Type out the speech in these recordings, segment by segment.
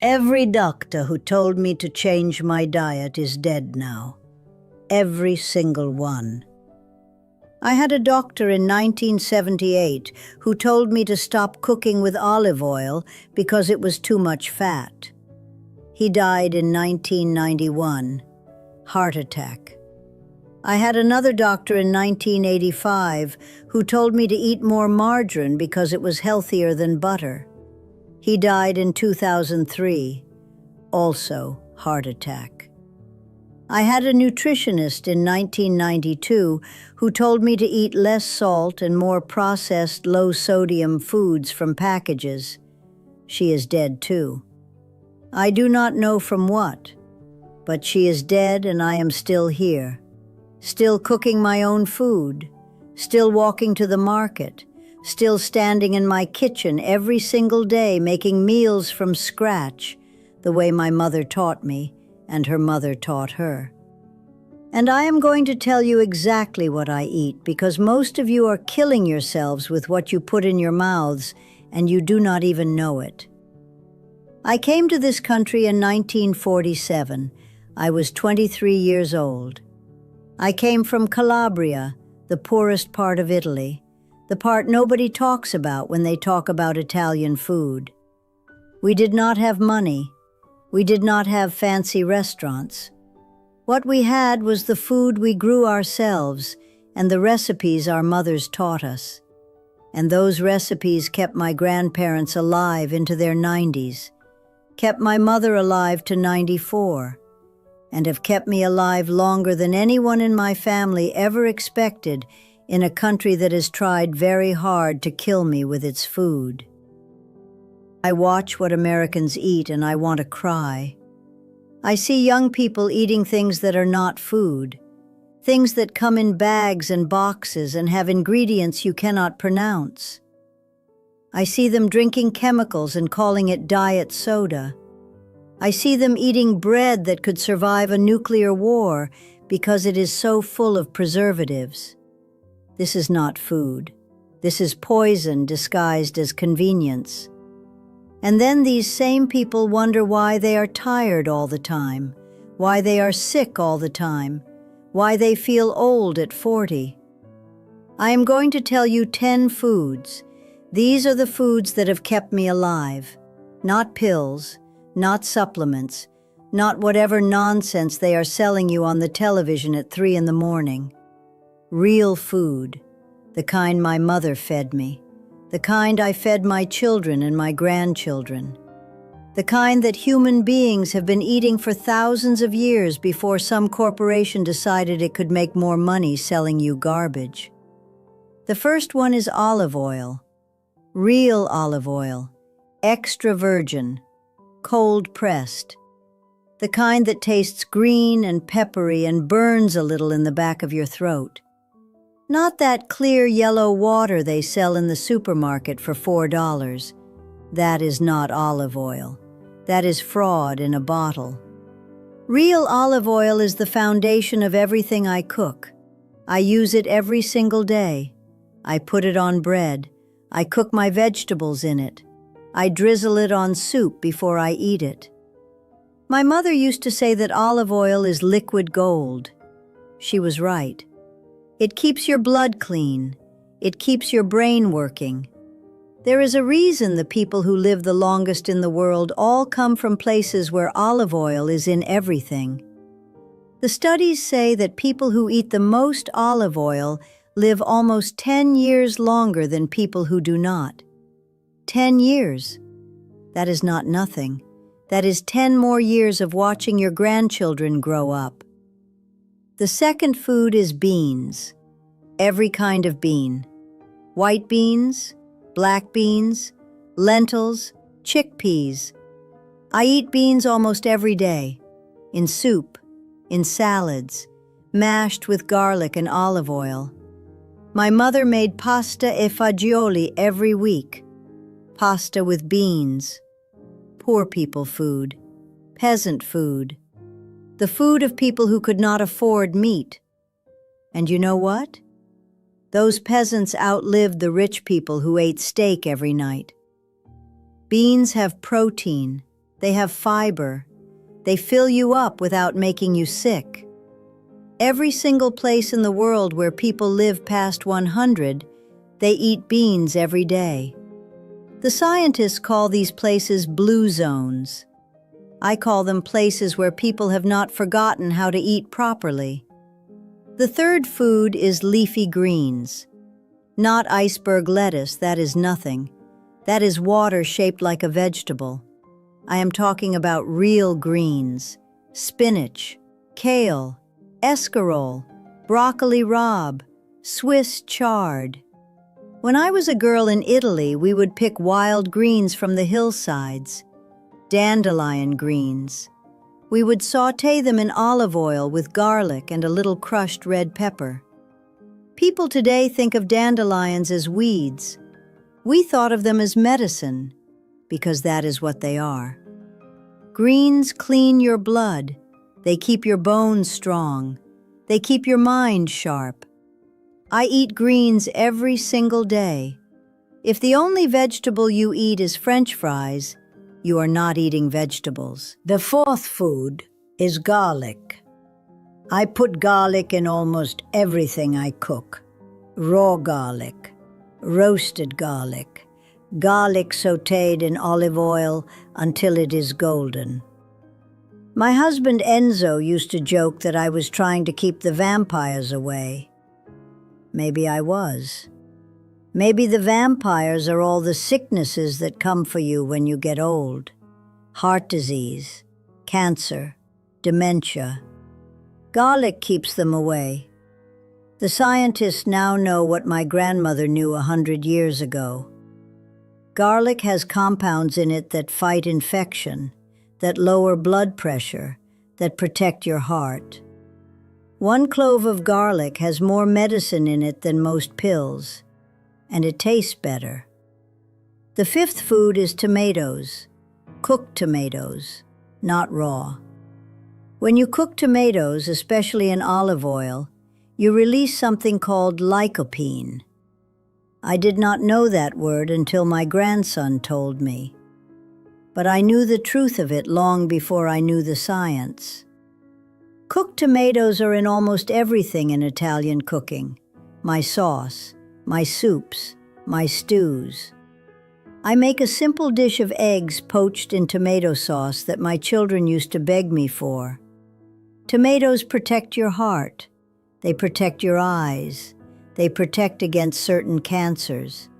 Every doctor who told me to change my diet is dead now. Every single one. I had a doctor in 1978 who told me to stop cooking with olive oil because it was too much fat. He died in 1991. Heart attack. I had another doctor in 1985 who told me to eat more margarine because it was healthier than butter. He died in 2003, also heart attack. I had a nutritionist in 1992 who told me to eat less salt and more processed, low-sodium foods from packages. She is dead too. I do not know from what, but she is dead and I am still here, still cooking my own food, still walking to the market, still standing in my kitchen every single day making meals from scratch, the way my mother taught me and her mother taught her. And I am going to tell you exactly what I eat because most of you are killing yourselves with what you put in your mouths and you do not even know it. I came to this country in 1947. I was 23 years old. I came from Calabria, the poorest part of Italy, the part nobody talks about when they talk about Italian food. We did not have money. We did not have fancy restaurants. What we had was the food we grew ourselves and the recipes our mothers taught us. And those recipes kept my grandparents alive into their 90s, kept my mother alive to 94, and have kept me alive longer than anyone in my family ever expected in a country that has tried very hard to kill me with its food. I watch what Americans eat and I want to cry. I see young people eating things that are not food, things that come in bags and boxes and have ingredients you cannot pronounce. I see them drinking chemicals and calling it diet soda. I see them eating bread that could survive a nuclear war because it is so full of preservatives. This is not food. This is poison disguised as convenience. And then these same people wonder why they are tired all the time, why they are sick all the time, why they feel old at 40. I am going to tell you 10 foods. These are the foods that have kept me alive. Not pills, not supplements, not whatever nonsense they are selling you on the television at 3 in the morning. Real food, the kind my mother fed me, the kind I fed my children and my grandchildren, the kind that human beings have been eating for thousands of years before some corporation decided it could make more money selling you garbage. The first one is olive oil. Real olive oil, extra virgin, cold pressed. The kind that tastes green and peppery and burns a little in the back of your throat. Not that clear yellow water they sell in the supermarket for $4. That is not olive oil. That is fraud in a bottle. Real olive oil is the foundation of everything I cook. I use it every single day. I put it on bread. I cook my vegetables in it. I drizzle it on soup before I eat it. My mother used to say that olive oil is liquid gold. She was right. It keeps your blood clean. It keeps your brain working. There is a reason the people who live the longest in the world all come from places where olive oil is in everything. The studies say that people who eat the most olive oil live almost 10 years longer than people who do not. 10 years. That is not nothing. That is 10 more years of watching your grandchildren grow up. The second food is beans. Every kind of bean. White beans, black beans, lentils, chickpeas. I eat beans almost every day. In soup, in salads, mashed with garlic and olive oil. My mother made pasta e fagioli every week. Pasta with beans. Poor people food. Peasant food. The food of people who could not afford meat. And you know what? Those peasants outlived the rich people who ate steak every night. Beans have protein, They have fiber. They fill you up without making you sick. Every single place in the world where people live past 100, they eat beans every day. The scientists call these places blue zones. I call them places where people have not forgotten how to eat properly. The third food is leafy greens. Not iceberg lettuce, that is nothing. That is water shaped like a vegetable. I am talking about real greens: spinach, kale, escarole, broccoli rabe, Swiss chard. When I was a girl in Italy, we would pick wild greens from the hillsides, dandelion greens. We would sauté them in olive oil with garlic and a little crushed red pepper. People today think of dandelions as weeds. We thought of them as medicine, because that is what they are. Greens clean your blood. They keep your bones strong. They keep your mind sharp. I eat greens every single day. If the only vegetable you eat is French fries, you are not eating vegetables. The fourth food is garlic. I put garlic in almost everything I cook. Raw garlic, roasted garlic, garlic sautéed in olive oil until it is golden. My husband Enzo used to joke that I was trying to keep the vampires away. Maybe I was. Maybe the vampires are all the sicknesses that come for you when you get old. Heart disease, cancer, dementia. Garlic keeps them away. The scientists now know what my grandmother knew 100 years ago. Garlic has compounds in it that fight infection, that lower blood pressure, that protect your heart. 1 clove of garlic has more medicine in it than most pills, and it tastes better. The fifth food is tomatoes, cooked tomatoes, not raw. When you cook tomatoes, especially in olive oil, you release something called lycopene. I did not know that word until my grandson told me. But I knew the truth of it long before I knew the science. Cooked tomatoes are in almost everything in Italian cooking. My sauce, my soups, my stews. I make a simple dish of eggs poached in tomato sauce that my children used to beg me for. Tomatoes protect your heart. They protect your eyes. They protect against certain cancers.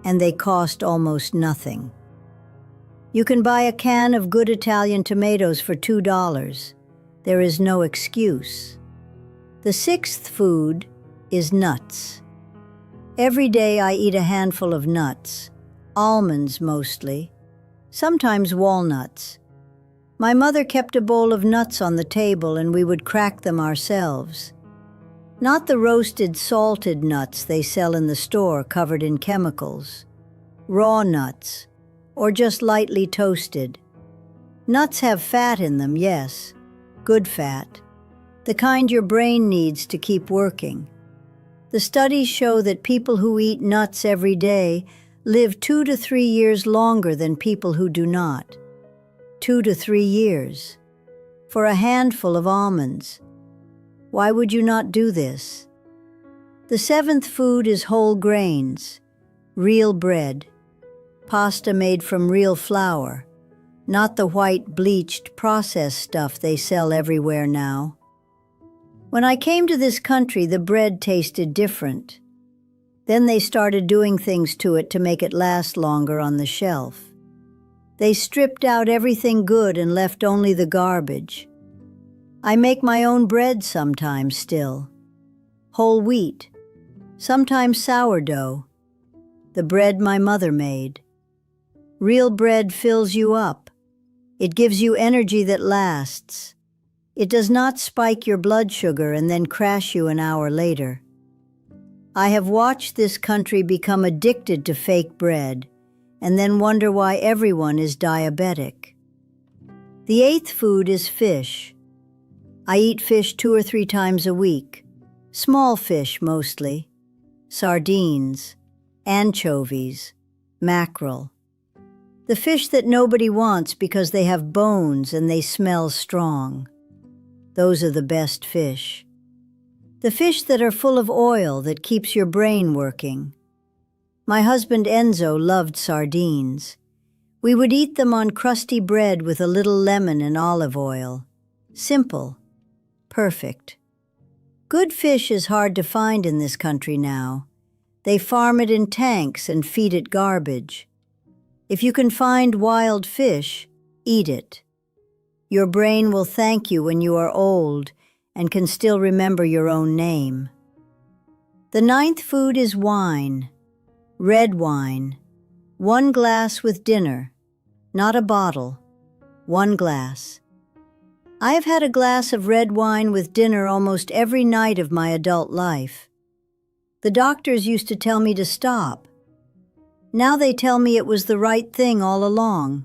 And they cost almost nothing. You can buy a can of good Italian tomatoes for $2. There is no excuse. The sixth food is nuts. Every day I eat a handful of nuts, almonds mostly, sometimes walnuts. My mother kept a bowl of nuts on the table and we would crack them ourselves. Not the roasted, salted nuts they sell in the store covered in chemicals. Raw nuts, or just lightly toasted. Nuts have fat in them, yes, good fat, the kind your brain needs to keep working. The studies show that people who eat nuts every day live 2 to 3 years longer than people who do not. 2 to 3 years. For a handful of almonds. Why would you not do this? The seventh food is whole grains, real bread, pasta made from real flour, not the white bleached processed stuff they sell everywhere now. When I came to this country, the bread tasted different. Then they started doing things to it to make it last longer on the shelf. They stripped out everything good and left only the garbage. I make my own bread sometimes still. Whole wheat, sometimes sourdough. The bread my mother made. Real bread fills you up. It gives you energy that lasts. It does not spike your blood sugar and then crash you an hour later. I have watched this country become addicted to fake bread and then wonder why everyone is diabetic. The eighth food is fish. I eat fish 2 or 3 times a week. Small fish mostly. Sardines, anchovies, mackerel. The fish that nobody wants because they have bones and they smell strong. Those are the best fish. The fish that are full of oil that keeps your brain working. My husband Enzo loved sardines. We would eat them on crusty bread with a little lemon and olive oil. Simple. Perfect. Good fish is hard to find in this country now. They farm it in tanks and feed it garbage. If you can find wild fish, eat it. Your brain will thank you when you are old and can still remember your own name. The ninth food is wine. Red wine. 1 glass with dinner. Not a bottle. 1 glass. I have had a glass of red wine with dinner almost every night of my adult life. The doctors used to tell me to stop. Now they tell me it was the right thing all along.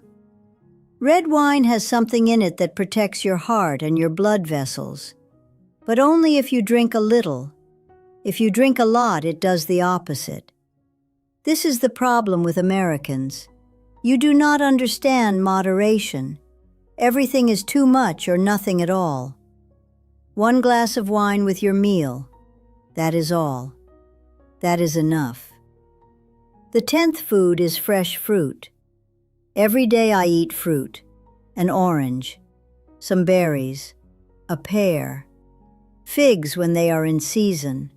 Red wine has something in it that protects your heart and your blood vessels, but only if you drink a little. If you drink a lot, it does the opposite. This is the problem with Americans. You do not understand moderation. Everything is too much or nothing at all. 1 glass of wine with your meal. That is all. That is enough. The 10th food is fresh fruit. Every day I eat fruit. An orange, some berries, a pear, figs when they are in season.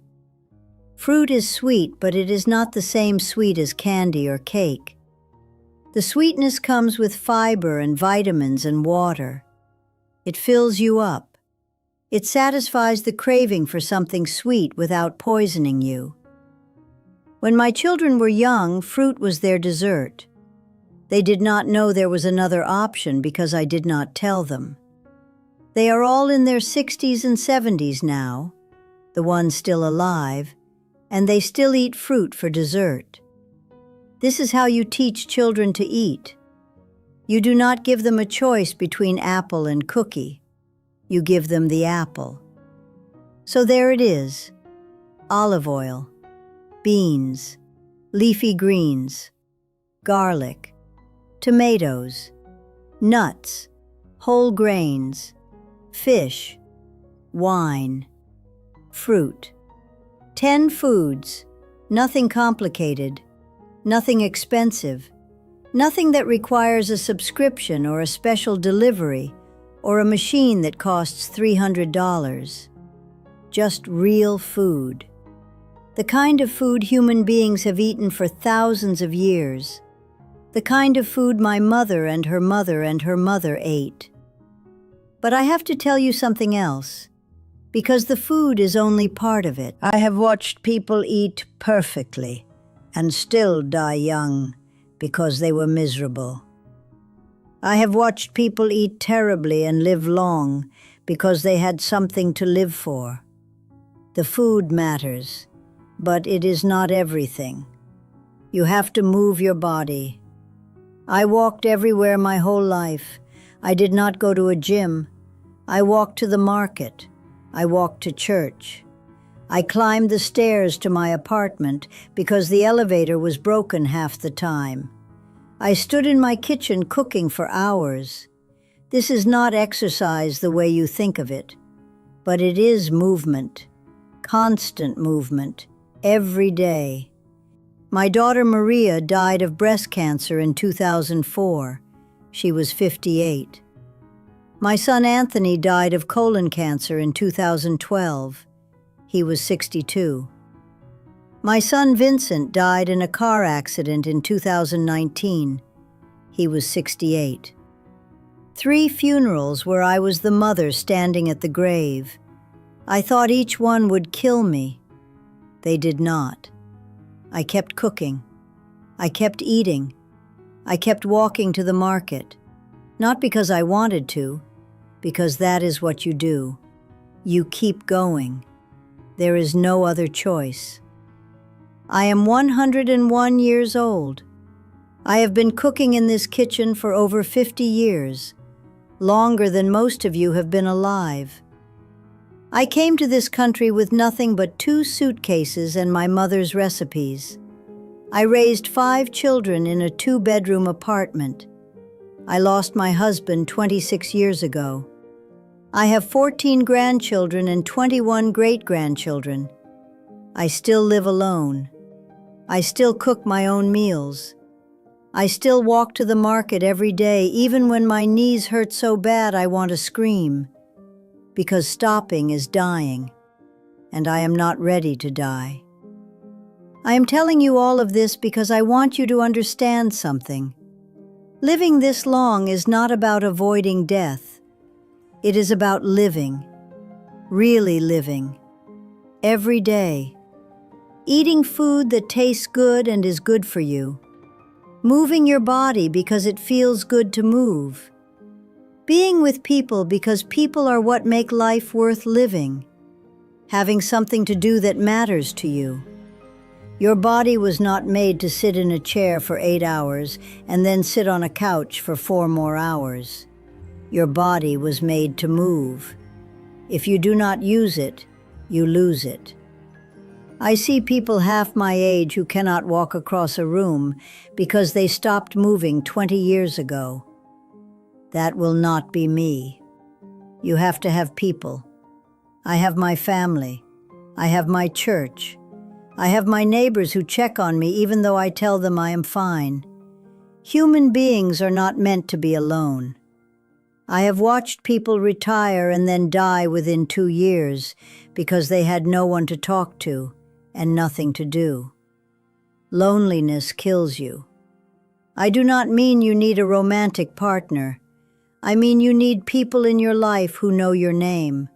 Fruit is sweet, but it is not the same sweet as candy or cake. The sweetness comes with fiber and vitamins and water. It fills you up. It satisfies the craving for something sweet without poisoning you. When my children were young, fruit was their dessert. They did not know there was another option because I did not tell them. They are all in their 60s and 70s now, the ones still alive, and they still eat fruit for dessert. This is how you teach children to eat. You do not give them a choice between apple and cookie. You give them the apple. So there it is. Olive oil, beans, leafy greens, garlic, tomatoes, nuts, whole grains, fish, wine, fruit. 10 foods, nothing complicated, nothing expensive, nothing that requires a subscription or a special delivery or a machine that costs $300. Just real food. The kind of food human beings have eaten for thousands of years. The kind of food my mother and her mother and her mother ate. But I have to tell you something else, because the food is only part of it. I have watched people eat perfectly and still die young because they were miserable. I have watched people eat terribly and live long because they had something to live for. The food matters, but it is not everything. You have to move your body. I walked everywhere my whole life. I did not go to a gym. I walked to the market. I walked to church. I climbed the stairs to my apartment because the elevator was broken half the time. I stood in my kitchen cooking for hours. This is not exercise the way you think of it, but it is movement, constant movement, every day. My daughter Maria died of breast cancer in 2004. She was 58. My son Anthony died of colon cancer in 2012. He was 62. My son Vincent died in a car accident in 2019. He was 68. 3 funerals where I was the mother standing at the grave. I thought each one would kill me. They did not. I kept cooking. I kept eating. I kept walking to the market. Not because I wanted to, because that is what you do. You keep going. There is no other choice. I am 101 years old. I have been cooking in this kitchen for over 50 years, longer than most of you have been alive. I came to this country with nothing but 2 suitcases and my mother's recipes. I raised 5 children in a 2-bedroom apartment. I lost my husband 26 years ago. I have 14 grandchildren and 21 great-grandchildren. I still live alone. I still cook my own meals. I still walk to the market every day, even when my knees hurt so bad I want to scream, because stopping is dying, and I am not ready to die. I am telling you all of this because I want you to understand something. Living this long is not about avoiding death. It is about living, really living, every day. Eating food that tastes good and is good for you. Moving your body because it feels good to move. Being with people because people are what make life worth living. Having something to do that matters to you. Your body was not made to sit in a chair for 8 hours and then sit on a couch for 4 more hours. Your body was made to move. If you do not use it, you lose it. I see people half my age who cannot walk across a room because they stopped moving 20 years ago. That will not be me. You have to have people. I have my family. I have my church. I have my neighbors who check on me even though I tell them I am fine. Human beings are not meant to be alone. I have watched people retire and then die within 2 years because they had no one to talk to and nothing to do. Loneliness kills you. I do not mean you need a romantic partner. I mean you need people in your life who know your name,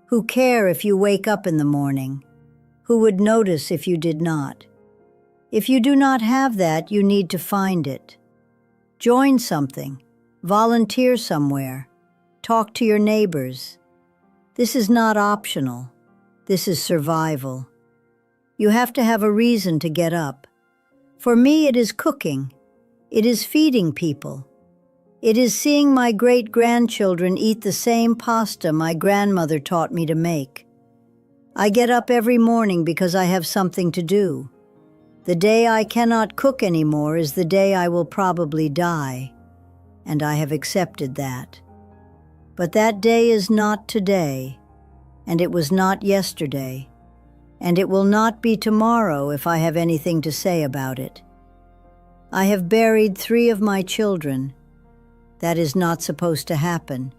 who care if you wake up in the morning, who would notice if you did not. If you do not have that, you need to find it. Join something, volunteer somewhere, talk to your neighbors. This is not optional. This is survival. You have to have a reason to get up. For me, it is cooking. It is feeding people. It is seeing my great-grandchildren eat the same pasta my grandmother taught me to make. I get up every morning because I have something to do. The day I cannot cook anymore is the day I will probably die, and I have accepted that. But that day is not today, and it was not yesterday, and it will not be tomorrow if I have anything to say about it. I have buried 3 of my children. That is not supposed to happen.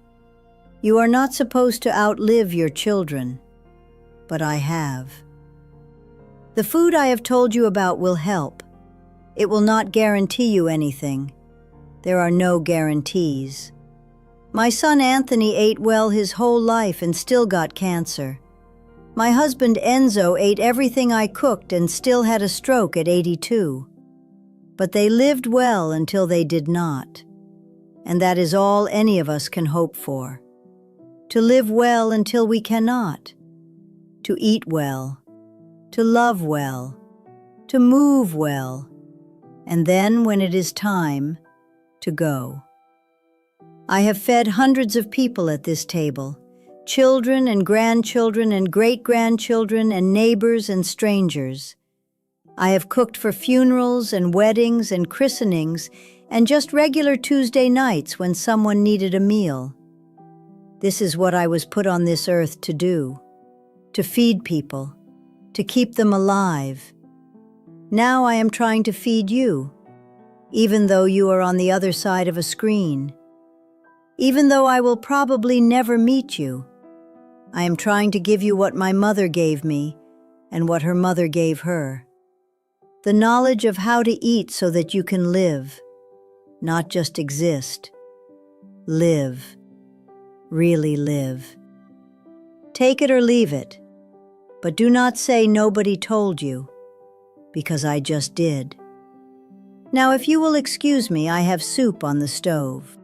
You are not supposed to outlive your children, but I have. The food I have told you about will help. It will not guarantee you anything. There are no guarantees. My son Anthony ate well his whole life and still got cancer. My husband Enzo ate everything I cooked and still had a stroke at 82. But they lived well until they did not. And that is all any of us can hope for. To live well until we cannot. To eat well. To love well. To move well. And then, when it is time, to go. I have fed hundreds of people at this table. Children and grandchildren and great-grandchildren and neighbors and strangers. I have cooked for funerals and weddings and christenings and just regular Tuesday nights when someone needed a meal. This is what I was put on this earth to do. To feed people. To keep them alive. Now I am trying to feed you, even though you are on the other side of a screen. Even though I will probably never meet you. I am trying to give you what my mother gave me and what her mother gave her. The knowledge of how to eat so that you can live, not just exist. Live. Really live. Take it or leave it, but do not say nobody told you, because I just did. Now, if you will excuse me, I have soup on the stove.